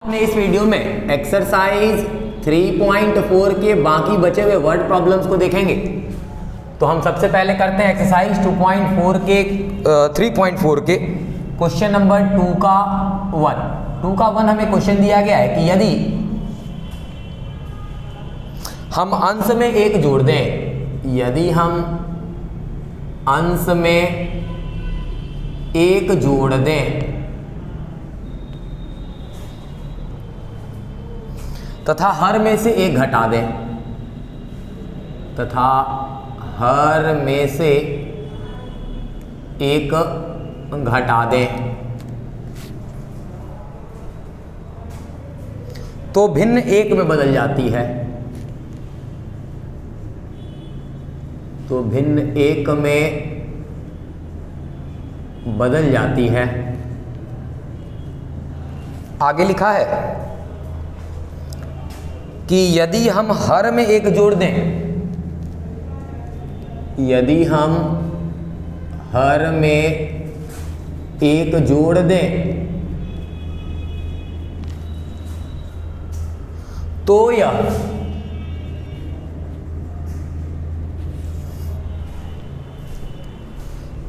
अपने इस वीडियो में एक्सरसाइज 3.4 के बाकी बचे हुए वर्ड प्रॉब्लम्स को देखेंगे। तो हम सबसे पहले करते हैं एक्सरसाइज 2.4 के 3.4 के क्वेश्चन नंबर 2 का 1 हमें क्वेश्चन दिया गया है कि यदि हम अंश में एक जोड़ दें, यदि हम अंश में एक जोड़ दें तथा हर में से एक घटा दें, तथा हर में से एक घटा दें, तो भिन्न एक में बदल जाती है। तो भिन्न एक में बदल जाती है। आगे लिखा है कि यदि हम हर में एक जोड़ दें, यदि हम हर में एक जोड़ दें तो यह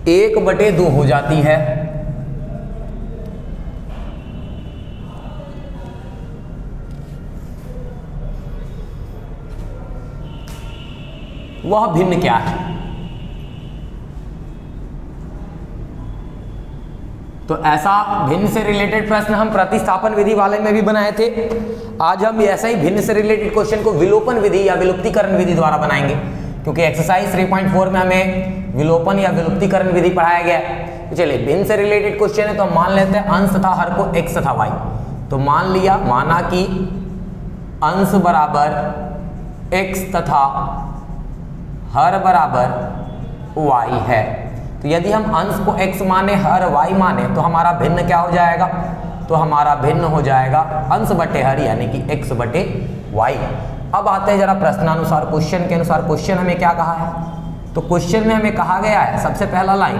एक बटे दो हो जाती है। वह भिन्न क्या है? तो ऐसा भिन्न से रिलेटेड प्रश्न हम प्रतिस्थापन विधि वाले में भी बनाए थे। आज हम ऐसा ही भिन्न से रिलेटेड क्वेश्चन को विलोपन विधि या विलुप्तीकरण विधि द्वारा बनाएंगे, क्योंकि एक्सरसाइज 3.4 में हमें विलोपन या विलुप्तीकरण विधि पढ़ाया गया है। तो चलिए, भिन्न से रिलेटेड क्वेश्चन है तो हम मान लेते हैं अंश तथा हर को x तथा y। तो माना कि अंश बराबर x तथा हर बराबर y है। तो यदि हम अंश को x माने हर y माने तो हमारा भिन्न क्या हो जाएगा? तो हमारा भिन्न हो जाएगा अंश बटे हर यानी कि x बटे y। अब आते हैं जरा प्रश्नानुसार, क्वेश्चन के अनुसार। क्वेश्चन हमें क्या कहा है? तो क्वेश्चन में हमें कहा गया है सबसे पहला लाइन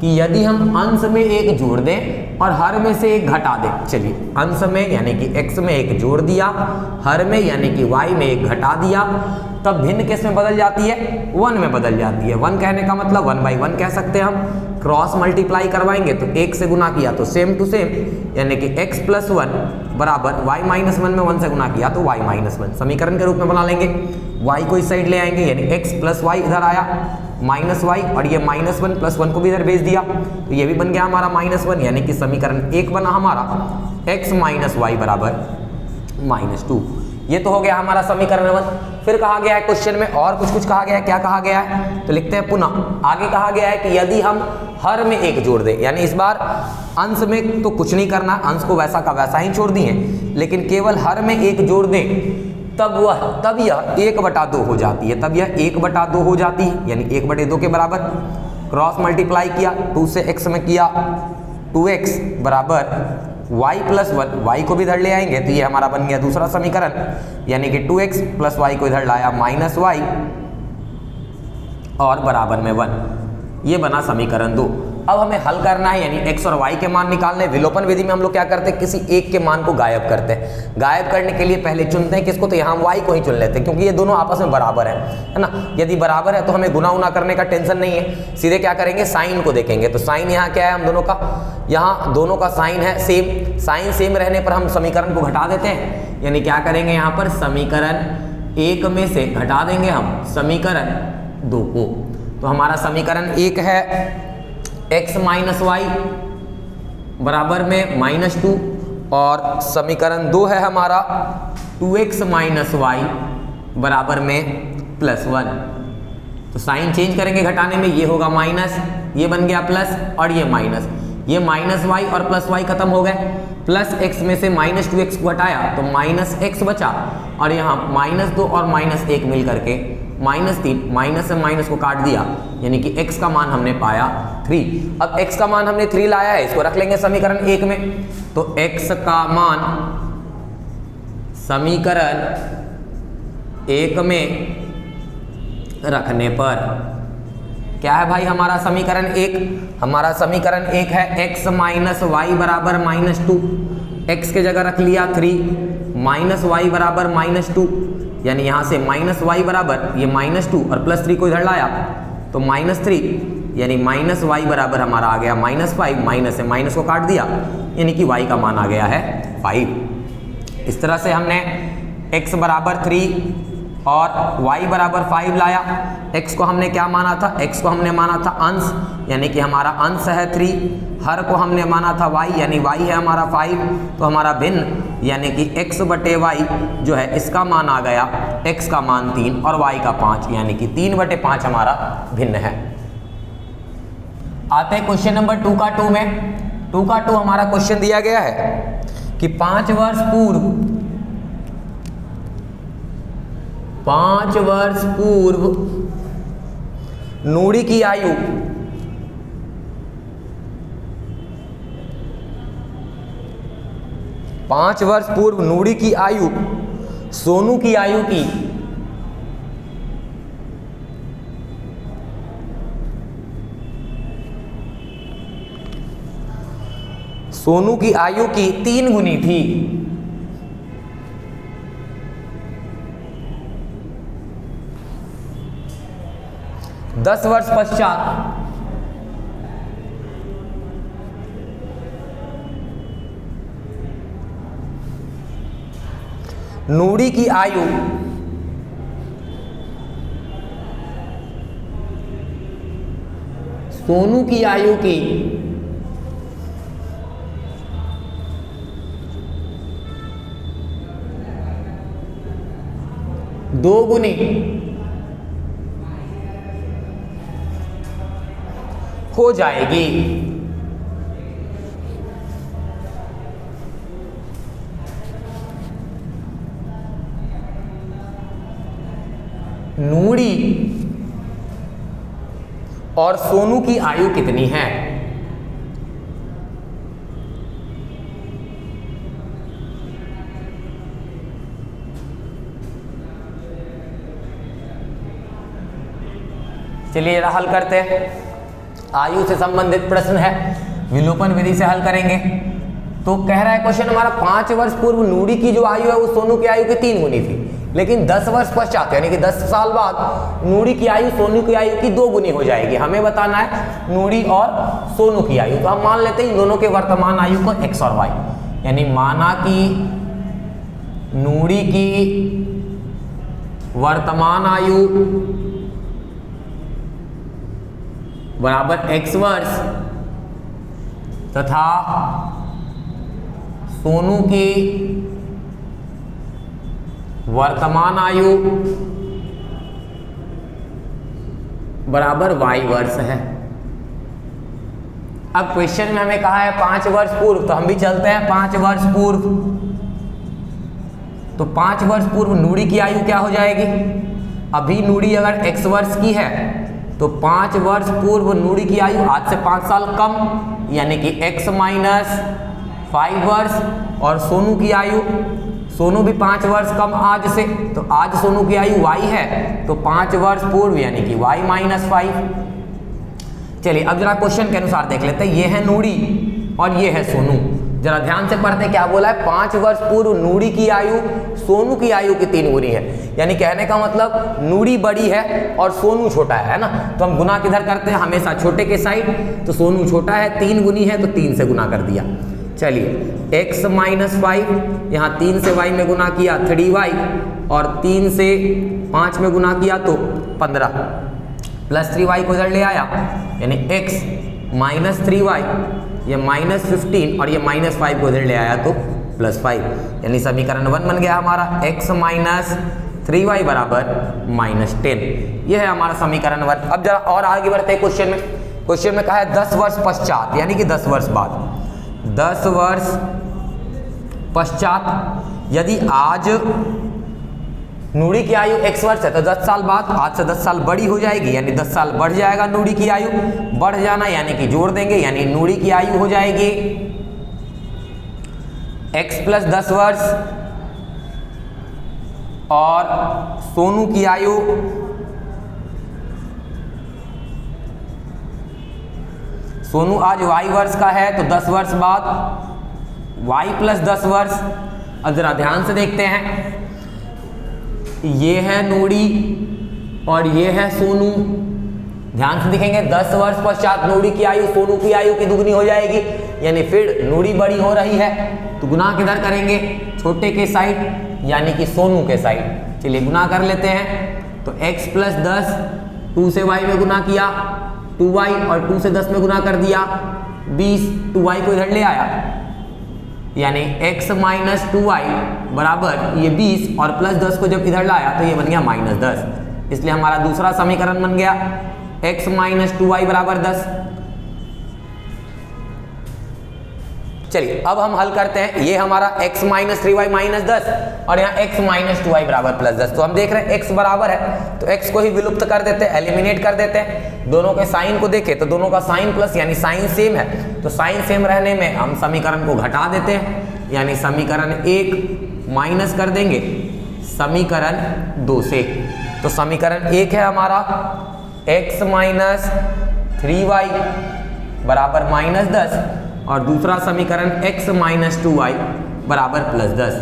कि यदि हम अंश में एक जोड़ दें और हर में से एक घटा दें। चलिए, अंश में यानी कि x में एक जोड़ दिया, हर में यानी कि y में एक घटा दिया, तब भिन्न किस में बदल जाती है? 1 में बदल जाती है। 1 कहने का मतलब 1/1 कह सकते हैं हम। क्रॉस मल्टीप्लाई करवाएंगे तो 1 से गुना किया तो सेम टू सेम, यानी कि x + 1 बराबर y - 1 में 1 से गुना किया तो y - 1 समीकरण के रूप में बना लेंगे। y को इस साइड ले आएंगे यानी x + y इधर आया -y, और ये -1 + 1 को भी इधर भेज दिया तो ये भी बन गया हमारा -1, यानी कि समीकरण 1 बना हमारा x - y बराबर -2। ये तो हो गया हमारा समीकरण 1। फिर कहा गया है क्वेश्चन में और कुछ कहा गया है। क्या कहा गया है? तो लिखते हैं पुनः। आगे कहा गया है कि यदि हम हर में एक जोड़ दें, यानी इस बार अंश में तो कुछ नहीं करना, अंश को वैसा का वैसा ही छोड़ दिए, लेकिन केवल हर में एक जोड़ दें तब यह 1/2 हो जाती है। तब यह 1/2 हो जाती है, यानी 1/2 के बराबर। क्रॉस मल्टीप्लाई किया, 2 से x में किया, 2x बराबर y + 1, y को भी इधर ले आएंगे तो ये हमारा बन गया दूसरा समीकरण, यानी कि 2x + y को इधर लाया -y और बराबर में 1। ये बना समीकरण 2। अब हमें हल करना है, यानी x और y के मान निकालने। विलोपन विधि में हम लोग क्या करते हैं? किसी एक के मान को गायब करते हैं। गायब करने के लिए पहले चुनते हैं किसको? तो यहाँ हम y को ही चुन लेते हैं, क्योंकि ये दोनों आपस में बराबर है ना। यदि बराबर है तो हमें गुना उना करने का टेंशन नहीं है, सीधे क्या करेंगे? साइन को देखेंगे। तो साइन यहाँ क्या है हम दोनों का? यहाँ दोनों का साइन है सेम। साइन सेम रहने पर हम समीकरण को घटा देते हैं, यानी क्या करेंगे? यहाँ पर समीकरण 1 में से घटा देंगे हम समीकरण 2 को। तो हमारा समीकरण 1 है x - y बराबर में -2, और समीकरण 2 है हमारा 2x - y बराबर में +1। तो साइन चेंज करेंगे घटाने में, ये होगा माइनस, ये बन गया प्लस, और ये माइनस। ये -y और +y खत्म हो गए। +x में से -2x को हटाया तो -x बचा, और यहाँ -2 और -1 मिल करके -3, माइनस से माइनस को काट दिया, यानी कि x का मान हमने पाया 3। अब x का मान हमने 3 लाया है, इसको रख लेंगे समीकरण 1 में। तो x का मान समीकरण 1 में रखने पर क्या है भाई हमारा समीकरण 1? हमारा समीकरण 1 है x - y बराबर -2। x के जगह रख लिया 3 माइनस वाई बराबर -2, यानी यहाँ से माइनस वाई बराबर ये -2 और +3 को इधर लाया तो -3, यानी माइनस वाई बराबर हमारा आ गया -5, माइनस से माइनस को काट दिया, यानी कि y का मान आ गया है 5। इस तरह से हमने x बराबर 3 और y बराबर 5 लाया। x को हमने क्या माना था? x को हमने माना था अंश, यानी कि हमारा अंश है 3, हर को हमने माना था y, यानी y है हमारा 5, तो हमारा भिन्न यानी कि x बटे y जो है इसका मान आ गया, x का मान 3 और y का 5, यानी कि 3/5 हमारा भिन्न है। आते हैं क्वेश्चन नंबर 2 का 2 में। 2 का 2 हमारा क्वेश्चन दिया गया है कि 5 वर्ष पूर्व नूरी की आयु पांच वर्ष पूर्व नूरी की आयु सोनू की आयु की सोनू की आयु की 3 गुनी थी। दस वर्ष पश्चात नूरी की आयु सोनू की आयु की 2 गुनी हो जाएगी। नूरी और सोनू की आयु कितनी है? चलिए जरा हल करते हैं। आयु से संबंधित प्रश्न है, विलोपन विधि से हल करेंगे। तो कह रहा है क्वेश्चन हमारा 5 वर्ष पूर्व नूरी की जो आयु है वो सोनू की आयु की 3 गुनी थी, लेकिन 10 वर्ष पश्चात यानी कि 10 साल बाद नूरी की आयु सोनू की आयु की 2 गुनी हो जाएगी। हमें बताना है नूरी और सोनू की आयु। तो हम मान लेते हैं इन दोनों के वर्तमान आयु को x और y, यानी माना कि नूरी की वर्तमान आयु बराबर x वर्ष तथा सोनू की वर्तमान आयु बराबर y वर्ष है। अब क्वेश्चन में हमें कहा है 5 वर्ष पूर्व, तो हम भी चलते हैं 5 वर्ष पूर्व। तो 5 वर्ष पूर्व नूरी की आयु क्या हो जाएगी? अभी नूरी अगर x वर्ष की है तो 5 वर्ष पूर्व नूरी की आयु आज से 5 साल कम, यानी कि x माइनस 5 वर्ष, और सोनू की आयु, सोनू भी 5 वर्ष कम आज से, तो आज सोनू की आयु y है, तो 5 वर्ष पूर्व यानी कि y माइनस 5। चलिए अब जरा क्वेश्चन के अनुसार देख लेते हैं। ये है नूरी और ये है सोनू। जरा ध्यान से पढ़ते हैं क्या बोला है। 5 वर्ष पूर्व नूरी की आयु सोनू की आयु की 3 गुनी है, यानी कहने का मतलब नूरी बड़ी है और सोनू छोटा है ना। तो हम गुना किधर करते हैं? हमेशा छोटे के साइड। तो सोनू छोटा है, 3 गुनी है, तो 3 से गुना कर दिया। चलिए x माइनस 5, यहाँ 3 से y में गुना किया 3y, और 3 से 5 में गुना किया तो 15, प्लस 3y को इधर ले आया, यानी x माइनस 3y, ये माइनस 15 और ये माइनस 5 को इधर ले आया तो प्लस 5, यानी समीकरण 1 बन गया हमारा x माइनस 3y बराबर -10। ये है हमारा समीकरण 1। अब जरा और आगे बढ़ते हैं क्वेश्चन में। क्वेश्चन में कहा है 10 वर्ष पश्चात, यानी कि 10 वर्ष बाद। 10 वर्ष पश्चात यदि आज नूरी की आयु x वर्ष है तो 10 साल बाद आज से 10 साल बड़ी हो जाएगी, यानी 10 साल बढ़ जाएगा नूरी की आयु। बढ़ जाना यानी कि जोड़ देंगे, यानी नूरी की आयु हो जाएगी x प्लस 10 वर्ष, और सोनू की आयु सोनू आज y वर्ष का है तो 10 वर्ष बाद y प्लस 10 वर्ष। अब जरा ध्यान से देखते हैं, ये है नूड़ी और ये है सोनू। ध्यान से देखेंगे 10 वर्ष पश्चात नूड़ी की आयु सोनू की आयु की दुगनी हो जाएगी, यानी फिर नूड़ी बड़ी हो रही है, तो गुना किधर करेंगे, छोटे के साइड यानी कि सोनू के साइड। चलिए गुना कर लेते हैं। तो x प्लस 10 2 से y में गुना किया 2y और 2 से 10 में गुना कर दिया 20, 2y को इधर ले आया, यानी x माइनस 2y बराबर ये 20 और प्लस 10 को जब इधर लाया तो ये बन गया माइनस 10। इसलिए हमारा दूसरा समीकरण बन गया x माइनस 2y बराबर 10। चलिए अब हम हल करते हैं। ये हमारा x माइनस 3y माइनस 10 और यहाँ x माइनस 2y बराबर प्लस 10। तो हम देख रहे हैं x बराबर है तो x को ही विलुप्त कर देते हैं, एलिमिनेट कर देते हैं। दोनों के साइन को देखें तो दोनों का साइन प्लस यानी साइन सेम है, तो साइन सेम रहने में हम समीकरण को घटा देते हैं, यानी समीकरण 1 माइनस कर देंगे समीकरण 2 से। तो समीकरण 1 है हमारा x माइनस 3y बराबर माइनस 10 और दूसरा समीकरण x माइनस 2y बराबर प्लस 10।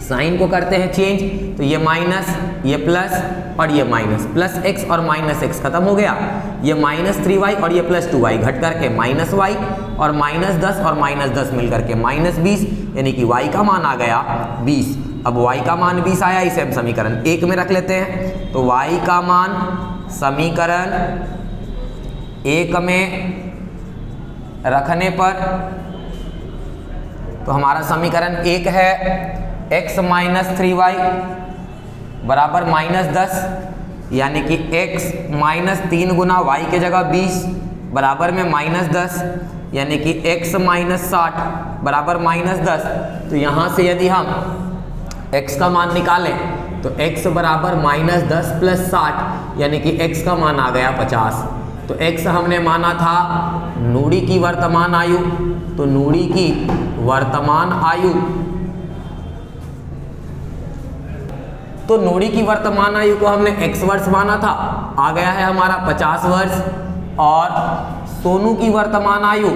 साइन को करते हैं चेंज, तो ये माइनस ये प्लस और ये माइनस, प्लस x और माइनस x खत्म हो गया, ये माइनस 3y और ये प्लस 2y घट करके माइनस y और माइनस 10 और माइनस 10 मिल करके माइनस 20, यानी कि y का मान आ गया 20। अब y का मान 20 आया, इसे हम समीकरण 1 में रख लेते हैं। तो y का मान समीकरण 1 में रखने पर तो हमारा समीकरण 1 है x माइनस 3y बराबर माइनस 10, यानी कि x माइनस 3 गुना y के जगह 20 बराबर में माइनस 10, यानी कि x माइनस 60 बराबर माइनस 10। तो यहाँ से यदि हम x का मान निकालें तो x बराबर माइनस 10 प्लस 60, यानी कि x का मान आ गया 50। तो x हमने माना था नूड़ी की वर्तमान आयु, तो नूड़ी की वर्तमान आयु, तो नूड़ी की वर्तमान आयु को हमने x वर्ष माना था, आ गया है हमारा 50 वर्ष। और सोनू की वर्तमान आयु,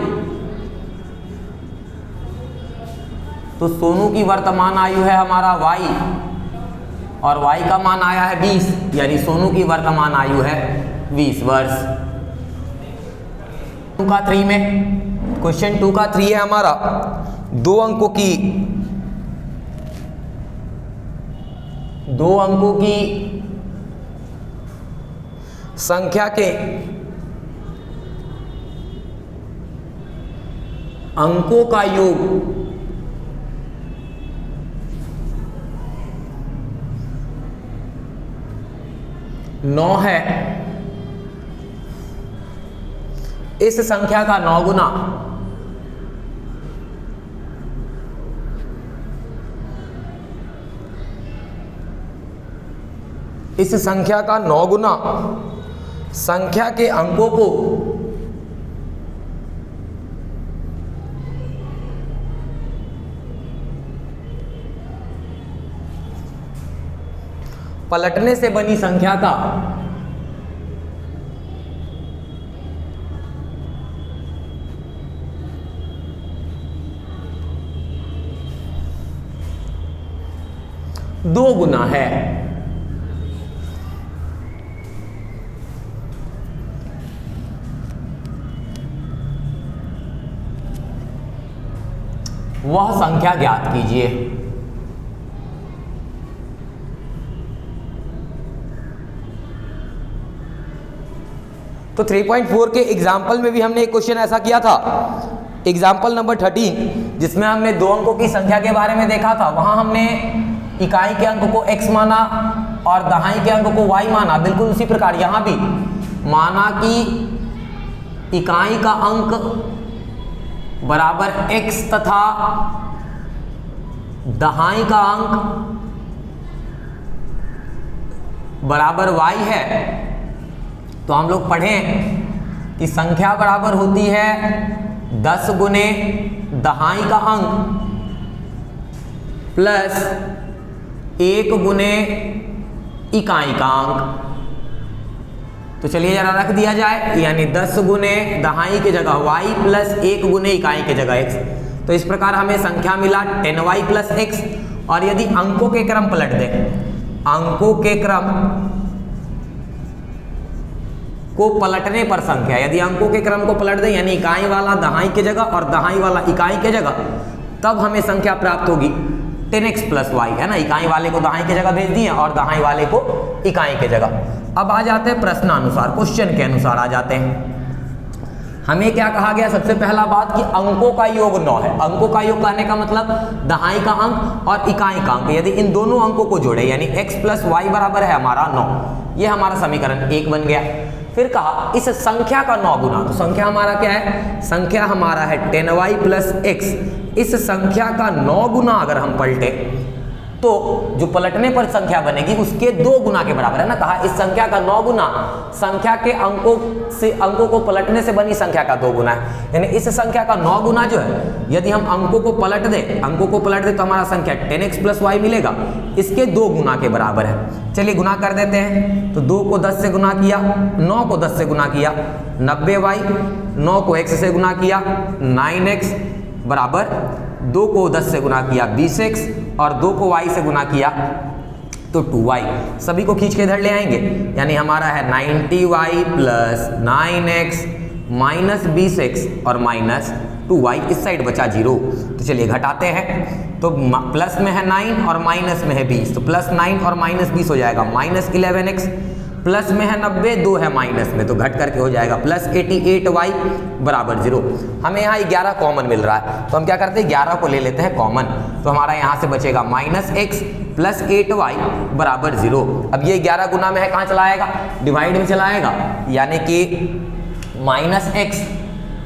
तो सोनू की वर्तमान आयु है हमारा y और y का मान आया है 20, यानी सोनू की वर्तमान आयु है 20 वर्ष। 2 का 3 में, क्वेश्चन 2 का 3 है हमारा 2 अंकों की संख्या के अंकों का योग 9 है। इस संख्या का 9 गुना इस संख्या का 9 गुना संख्या के अंकों को पलटने से बनी संख्या का दो गुना है। वह संख्या ज्ञात कीजिए। तो 3.4 के एग्जाम्पल में भी हमने एक क्वेश्चन ऐसा किया था, एग्जाम्पल नंबर 13, जिसमें हमने 2 अंकों की संख्या के बारे में देखा था। वहां हमने इकाई के अंक को x माना और दहाई के अंक को y माना। बिल्कुल उसी प्रकार यहां भी माना कि इकाई का अंक बराबर x तथा दहाई का अंक बराबर y है। तो हम लोग पढ़ें कि संख्या बराबर होती है 10 गुने दहाई का अंक प्लस 1 गुने इकाई का अंक। तो चलिए जरा रख दिया जाए, यानी 10 गुने दहाई के जगह y प्लस 1 गुने इकाई के जगह x। तो इस प्रकार हमें संख्या मिला 10y प्लस एक्स। और यदि अंकों के क्रम पलट दें, अंकों के क्रम को पलटने पर संख्या, यदि अंकों के क्रम को पलट दें यानी इकाई वाला दहाई की जगह और दहाई वाला इकाई की जगह, तब हमें संख्या प्राप्त होगी 10x प्लस वाई, है ना। इकाई वाले को दहाई की जगह भेज दिए और दहाई वाले को इकाई की जगह। अब आ जाते हैं प्रश्नानुसार, क्वेश्चन के अनुसार आ जाते हैं। हमें क्या कहा गया, सबसे पहला बात कि अंकों का योग 9 है। अंकों का योग कहने का मतलब दहाई का अंक और इकाई का अंक, यदि इन दोनों अंकों को जोड़े यानी x प्लस वाई बराबर है हमारा 9। ये हमारा समीकरण 1 बन गया। फिर कहा इस संख्या का 9 गुना, तो संख्या हमारा क्या है, संख्या हमारा है 10y प्लस एक्स। इस संख्या का 9 गुना अगर हम पलटे तो जो पलटने पर संख्या बनेगी उसके 2 गुना के बराबर, है ना। कहा इस संख्या का 9 गुना संख्या के अंकों को पलटने से बनी संख्या का 2 गुना है। यानी इस संख्या का 9 गुना जो है, यदि हम अंकों को पलट दें तो हमारा संख्या 10x प्लस वाई मिलेगा, इसके 2 गुना के बराबर है। चलिए गुना कर देते हैं। तो 2 को 10 से गुना किया, 9 को 10 से गुना किया 90y, 9 को x से गुना किया 9x बराबर 2 को 10 से गुना किया 20x और 2 को y से गुना किया तो 2y। सभी को खींच के इधर ले आएंगे, यानी हमारा है 90y plus 9x minus 20x और माइनस 2y, इस साइड बचा 0। तो चलिए घटाते हैं। तो प्लस में है 9 और माइनस में है 20, तो प्लस 9 और माइनस 20 हो जाएगा माइनस 11x। प्लस में है 90, 2 है माइनस में, तो घट करके हो जाएगा प्लस 88y बराबर 0। हमें यहाँ 11 कॉमन मिल रहा है, तो हम क्या करते हैं 11 को ले लेते हैं कॉमन। तो हमारा यहाँ से बचेगा माइनस x प्लस 8y बराबर 0। अब ये 11 गुना में है, कहाँ चला आएगा, डिवाइड में चला आएगा, यानी कि माइनस x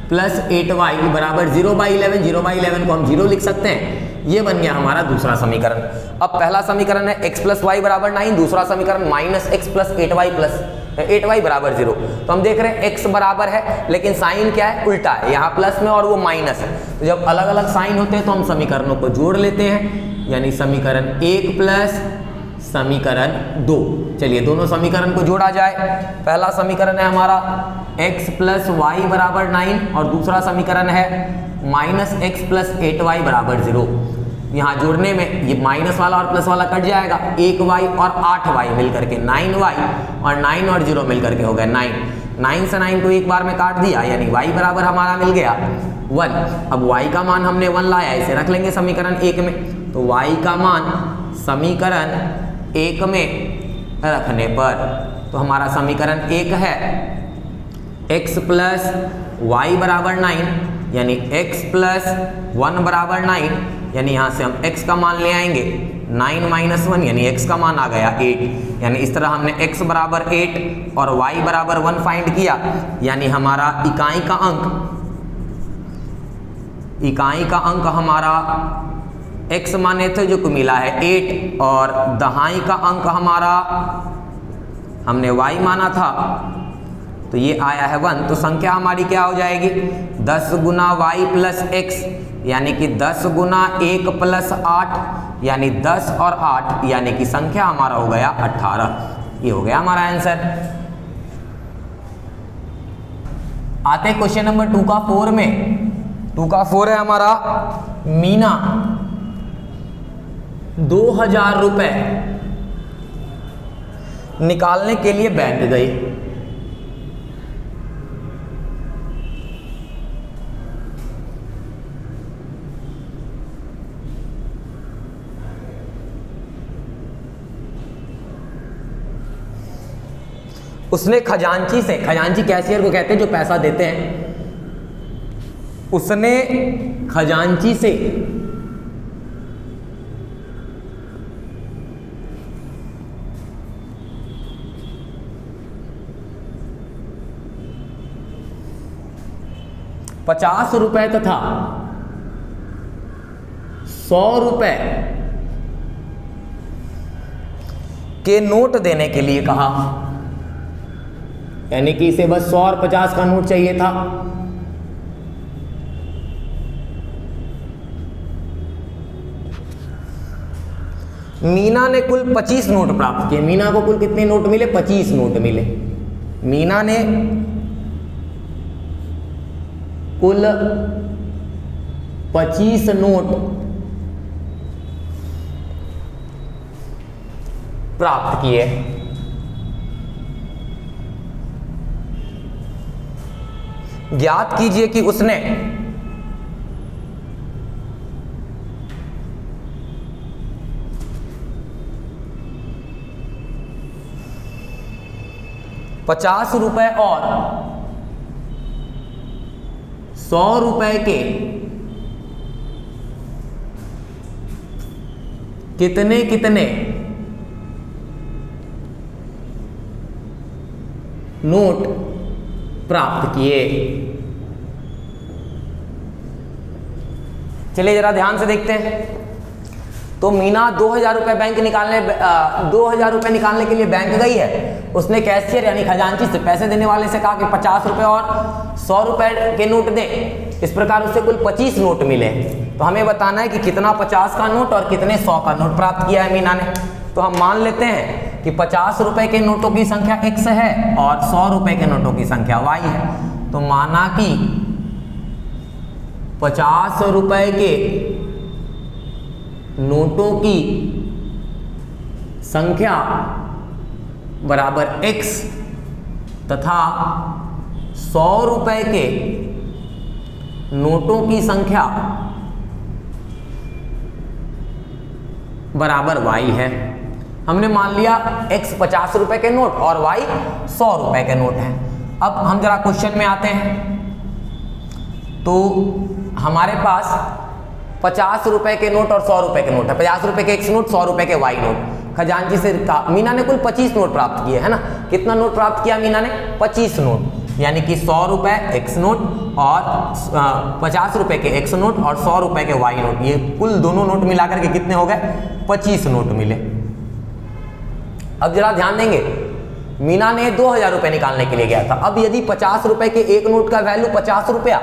प्लस 8y बराबर 0/11। 0/11 को हम 0 लिख सकते हैं। ये बन गया हमारा दूसरा समीकरण। अब पहला समीकरण है x प्लस वाई बराबर 9, दूसरा समीकरण माइनस एक्स प्लस 8y बराबर 0। तो हम देख रहे हैं x बराबर है, लेकिन साइन क्या है, उल्टा है, यहाँ प्लस में और वो माइनस है। तो जब अलग अलग साइन होते हैं तो हम समीकरणों को जोड़ लेते हैं, यानी समीकरण 1 प्लस समीकरण 2। चलिए दोनों समीकरण को जोड़ा जाए। पहला समीकरण है हमारा x प्लस वाई बराबर 9 और दूसरा समीकरण है माइनस एक्स प्लस 8y बराबर 0। यहाँ जोड़ने में ये माइनस वाला और प्लस वाला कट जाएगा, 1y और 8y मिलकर के 9y और 9 और 0 मिलकर के हो गया 9। 9 से 9 को एक बार में काट दिया, यानी y बराबर हमारा मिल गया 1। अब y का मान हमने 1 लाया, इसे रख लेंगे समीकरण 1 में। तो y का मान समीकरण 1 में रखने पर तो हमारा समीकरण 1 है x प्लस वाई बराबर 9, यानी x प्लस 1 बराबर 9, यानी यहाँ से हम x का मान ले आएंगे 9 माइनस 1, यानी x का मान आ गया 8। यानी इस तरह हमने x बराबर 8 और y बराबर 1 फाइंड किया, यानी हमारा इकाई का अंक हमारा x माने थे जो को मिला है 8 और दहाई का अंक हमारा हमने y माना था तो ये आया है 1। तो संख्या हमारी क्या हो जाएगी, 10 गुना y प्लस एक्स, यानी कि 10 गुना 1 प्लस 8, यानी 10 और 8, यानी कि संख्या हमारा हो गया 18। ये हो गया हमारा आंसर। आते क्वेश्चन नंबर 2 का 4 में। 2 का 4 है हमारा, मीना 2000 रुपए निकालने के लिए बैंक गई। उसने खजांची से, खजांची कैशियर को कहते हैं जो पैसा देते हैं, उसने खजांची से ₹50 तथा 100 रुपए के नोट देने के लिए कहा। यानी कि इसे बस 100 और 50 का नोट चाहिए था। मीना ने कुल 25 नोट प्राप्त किए। मीना को कुल कितने नोट मिले, 25 नोट मिले। मीना ने कुल 25 नोट प्राप्त किए। ज्ञात कीजिए कि उसने ₹50 और ₹100 के कितने कितने नोट प्राप्त किए। चलिए जरा ध्यान से देखते हैं। तो मीना 2000 रुपए बैंक निकालने 2000 रुपए निकालने के लिए बैंक गई है। उसने कैशियर यानी खजांची से पैसे देने वाले से कहा कि ₹50 और ₹100 के नोट दे। इस प्रकार उसे कुल 25 नोट मिले। तो हमें बताना है कि कितना 50 का नोट और कितने 100 का नोट प्राप्त किया है मीना ने। तो हम मान लेते हैं कि ₹50 के नोटों की संख्या x है और ₹100 के नोटों की संख्या y है। तो माना कि ₹50 के नोटों की संख्या बराबर x तथा ₹100 के नोटों की संख्या बराबर y है। हमने मान लिया x ₹50 के नोट और y ₹100 के नोट हैं। अब हम जरा क्वेश्चन में आते हैं। तो हमारे पास ₹50 के नोट और ₹100 के नोट है। ₹50 के x नोट, ₹100 के y नोट। खजांची से मीना ने कुल 25 नोट प्राप्त किए, है ना। कितना नोट प्राप्त किया मीना ने? 25 नोट, यानी कि ₹100 x नोट और ₹50 के x नोट और ₹100 के y नोट। ये कुल दोनों नोट मिलाकर के कितने हो गए? 25 नोट मिले। अब जरा ध्यान देंगे, मीना ने 2000 रुपए निकालने के लिए गया था। अब यदि ₹50 के एक नोट का वैल्यू ₹50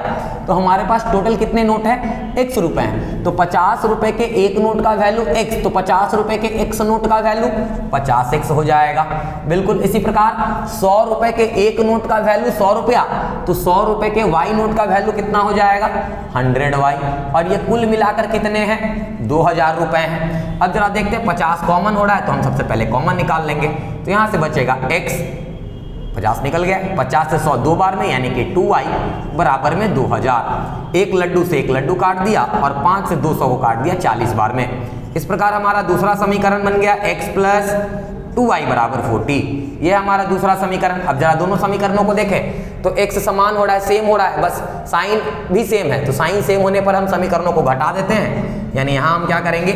तो हमारे पास टोटल कितने नोट हैं? x रुपए हैं। तो ₹50 के एक नोट का वैल्यू x, तो ₹50 के x नोट का वैल्यू 50x हो जाएगा। बिल्कुल इसी प्रकार ₹100 के एक नोट का वैल्यू ₹100, तो ₹100 के y नोट का वैल्यू कितना हो जाएगा? 100y। और ये कुल मिलाकर कितने हैं? 2000 रुपए हैं। अब जरा देखते हैं, 50 कॉमन हो रहा है तो हम सबसे पहले कॉमन निकाल लेंगे। तो यहां से बचेगा x, 50 निकल गया। 50 से 100 दो बार में, यानी कि 2y बराबर में 2000। एक लड्डू से एक लड्डू काट दिया और 5 से 200 को काट दिया 40 बार में। इस प्रकार हमारा दूसरा समीकरण बन गया x + 2y = 40। ये हमारा दूसरा समीकरण। अब जरा दोनों समीकरणों को देखें तो x समान हो रहा है, सेम हो रहा है, बस साइन भी सेम है। तो साइन सेम होने पर हम समीकरणों को घटा देते हैं, यानी यहाँ हम क्या करेंगे?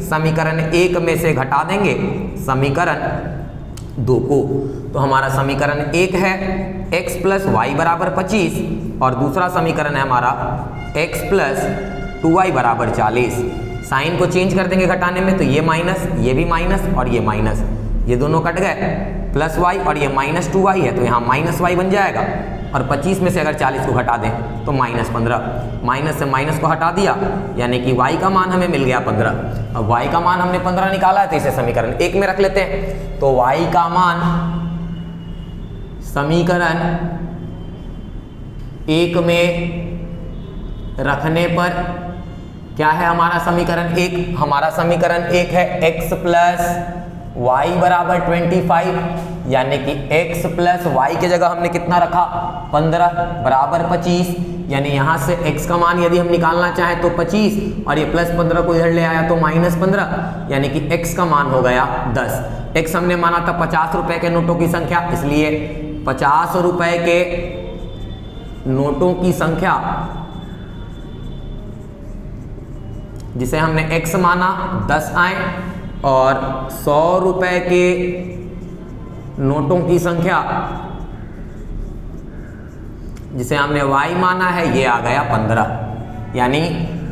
समीकरण 1 में से घटा देंगे समीकरण 2 को। तो हमारा समीकरण 1 है x + y = 25 और दूसरा समीकरण है हमारा x + 2y = 40। साइन को चेंज कर देंगे घटाने में, तो ये माइनस, ये भी माइनस और ये माइनस, ये दोनों कट गए। +y और ये -2y है, तो यहाँ -y बन जाएगा। और 25 में से अगर 40 को घटा दें तो -15। माइनस से माइनस को हटा दिया, यानी कि y का मान हमें मिल गया 15। अब y का मान हमने 15 निकाला है, तो इसे समीकरण 1 में रख लेते हैं। तो y का मान समीकरण 1 में रखने पर क्या है हमारा समीकरण 1? हमारा समीकरण 1 है x + y = 25, यानी कि x + y की जगह हमने कितना रखा? 15 = 25। यानी यहाँ से x का मान यदि हम निकालना चाहें तो 25 और ये +15 को इधर ले आया तो -15, यानी कि x का मान हो गया 10। x हमने माना था ₹50 के नोटों की संख्या, इसलिए ₹50 के नोटों की संख्या जिसे हमने x माना 10 आए, और ₹100 के नोटों की संख्या जिसे हमने y माना है, ये आ गया 15। यानी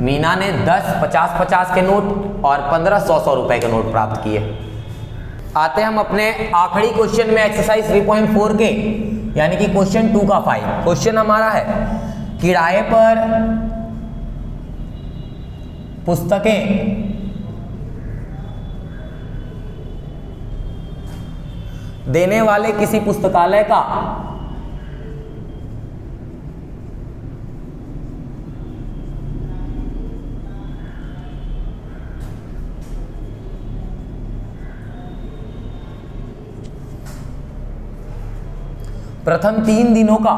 मीना ने 10 50-50 के नोट और 15 100-100 रुपए के नोट प्राप्त किए। आते हम अपने आखिरी क्वेश्चन में एक्सरसाइज 3.4 के, यानी कि क्वेश्चन 2 का 5। क्वेश्चन हमारा है किराए पर पुस्तकें देने वाले किसी पुस्तकालय का प्रथम 3 दिनों का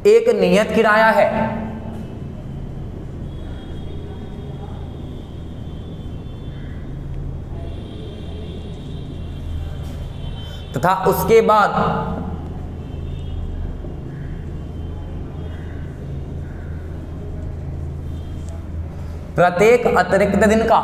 एक नियत किराया है तथा उसके बाद प्रत्येक अतिरिक्त दिन का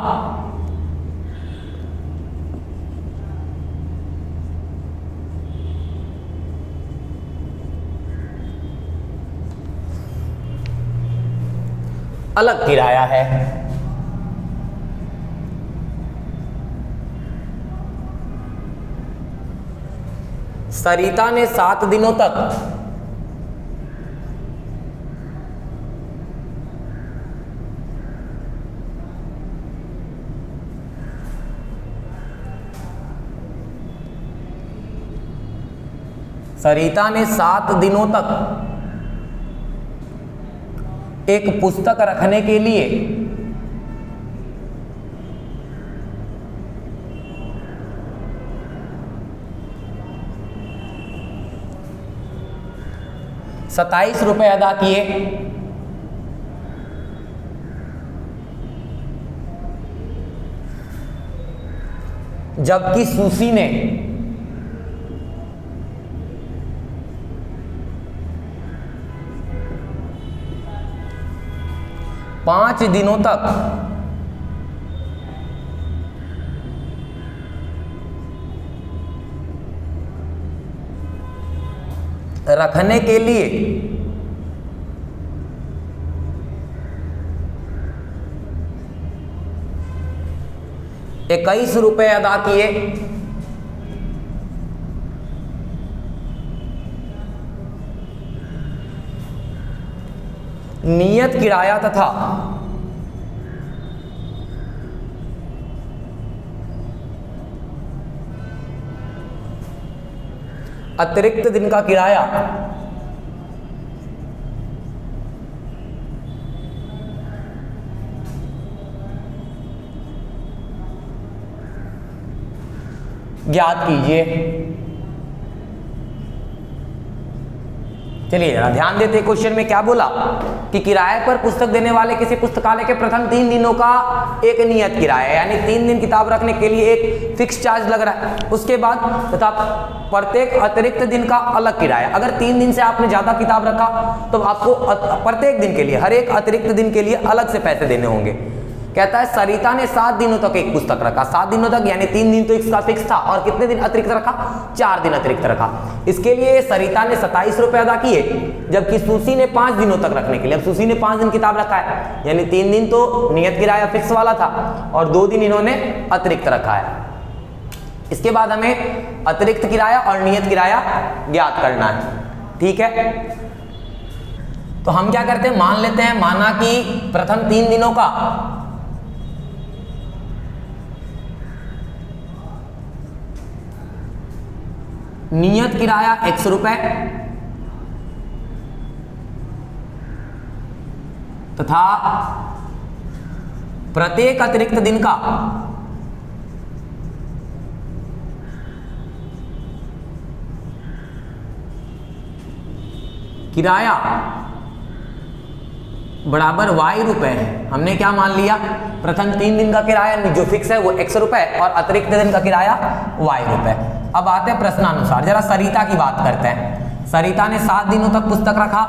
अलग किराया है। सरिता ने 7 दिनों तक एक पुस्तक रखने के लिए ₹27 अदा किए। जबकि सुसी ने 5 दिनों तक रखने के लिए ₹21 अदा किए। नियत किराया तथा अतिरिक्त दिन का किराया ज्ञात कीजिए। चलिए जरा ध्यान देते, क्वेश्चन में क्या बोला कि किराए पर पुस्तक देने वाले किसी पुस्तकालय के प्रथम 3 दिनों का एक नियत किराया, यानी 3 दिन किताब रखने के लिए एक फिक्स चार्ज लग रहा है। उसके बाद तथा प्रत्येक अतिरिक्त दिन का अलग किराया। अगर 3 दिन से आपने ज्यादा किताब रखा तो आपको प्रत्येक दिन के लिए, हर एक अतिरिक्त दिन के लिए अलग से पैसे देने होंगे। कहता है सरिता ने 7 दिनों तक एक पुस्तक रखा। 7 दिनों तक यानी 3 दिन तो इसका फिक्स था, और कितने दिन अतिरिक्त रखा? 4 दिन अतिरिक्त रखा। इसके लिए सरिता ने ₹27 अदा किए, जबकि सुसी ने 5 दिनों तक रखने के लिए, अब सुसी ने 5 दिन किताब रखा है, यानी 3 दिन तो नियत किराया फिक्स वाला था और 2 दिन इन्होंने अतिरिक्त रखा है। इसके बाद हमें अतिरिक्त किराया और नियत किराया ज्ञात करना है, ठीक है। तो हम क्या करते हैं, मान लेते हैं, माना कि प्रथम 3 दिनों का नियत किराया ₹100 तथा प्रत्येक अतिरिक्त दिन का किराया बराबर ₹Y है। हमने क्या मान लिया, प्रथम 3 दिन का किराया जो फिक्स है वो ₹100 और अतिरिक्त दिन का किराया Y। अब आते हैं प्रश्नानुसार, जरा सरिता की बात करते हैं। सरिता ने 7 दिनों तक पुस्तक रखा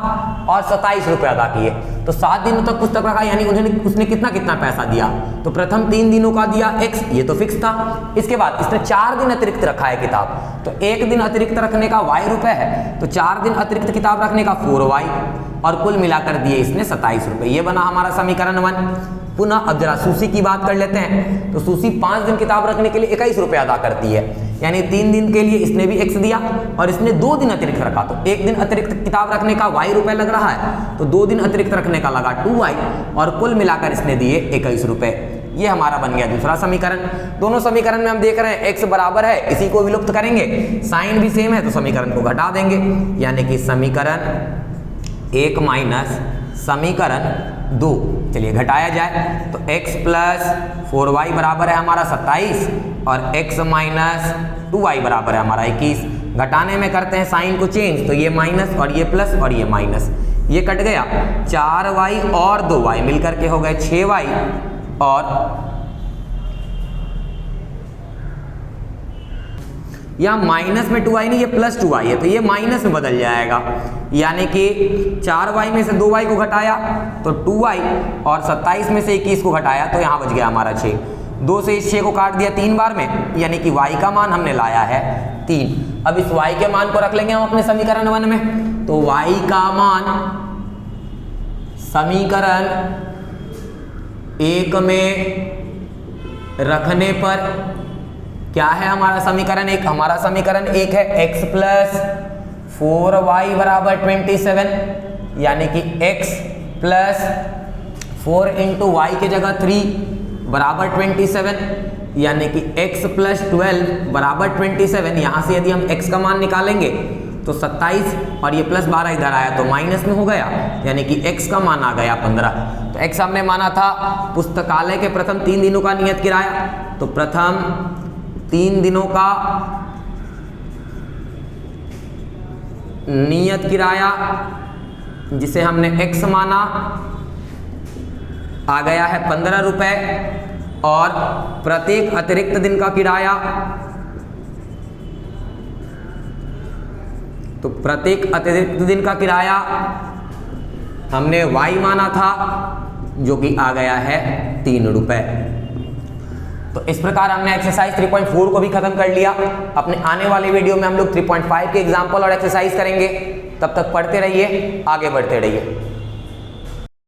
और ₹27 अदा किए। तो 7 दिनों तक पुस्तक रखा यानी उसने कितना कितना पैसा दिया, तो प्रथम 3 दिनों का दिया X, ये तो फिक्स था। इसके बाद इसने 4 दिन अतिरिक्त रखा है किताब, तो 1 दिन अतिरिक्त रखने का Y है, तो 4 दिन अतिरिक्त किताब रखने का 4Y, और कुल मिलाकर दिए इसने ₹27। ये बना हमारा समीकरण 1। पुनः अब जरा सूसी की बात कर लेते हैं। तो सूसी 5 दिन किताब रखने के लिए ₹21 अदा करती है, यानी 3 दिन के लिए इसने भी X दिया और इसने 2 दिन अतिरिक्त रखा, तो 1 दिन अतिरिक्त किताब रखने का Y लग रहा है, तो 2 दिन अतिरिक्त रखने का लगा 2Y, और कुल मिलाकर इसने दिए ₹21। ये हमारा बन गया दूसरा समीकरण। दोनों समीकरण में हम देख रहे हैं X बराबर है, इसी को विलुप्त करेंगे, साइन भी सेम है तो समीकरण को घटा देंगे, यानी कि समीकरण 1 माइनस समीकरण 2। चलिए घटाया जाए तो x प्लस 4y बराबर है हमारा 27 और x माइनस 2y बराबर है हमारा 21। घटाने में करते हैं साइन को चेंज, तो ये माइनस और ये प्लस और ये माइनस, ये कट गया। 4y और 2y मिलकर के हो गए 6y और यहाँ माइनस में 2y नहीं, ये प्लस 2y है, तो ये माइनस में बदल जाएगा। यानी कि 4y में से 2y को घटाया तो 2y और 27 में से 21 को घटाया तो यहाँ बच गया हमारा 6। 2 से इस 6 को काट दिया 3 बार में, यानी कि y का मान हमने लाया है 3। अब इस y के मान को रख लेंगे हम अपने समीकरण 1 में, तो y का मान समीकरण 1 में रखने पर क्या है हमारा समीकरण 1? हमारा समीकरण 1 है x प्लस 4y बराबर 27, यानी कि x प्लस 4 इंटू वाई की जगह 3 बराबर 27, यानी कि x प्लस 12 बराबर 27। यहाँ से यदि हम x का मान निकालेंगे तो 27 और ये प्लस 12 इधर आया तो माइनस में हो गया, यानी कि x का मान आ गया 15। तो x हमने माना था पुस्तकालय के प्रथम 3 दिनों का नियत किराया, तो प्रथम 3 दिनों का नियत किराया जिसे हमने x माना आ गया है 15 रुपए, और प्रत्येक अतिरिक्त दिन का किराया, तो प्रत्येक अतिरिक्त दिन का किराया हमने y माना था जो कि आ गया है 3 रुपए। तो इस प्रकार हमने एक्सरसाइज 3.4 को भी खत्म कर लिया। अपने आने वाले वीडियो में हम लोग 3.5 के एग्जाम्पल और एक्सरसाइज करेंगे। तब तक पढ़ते रहिए, आगे बढ़ते रहिए।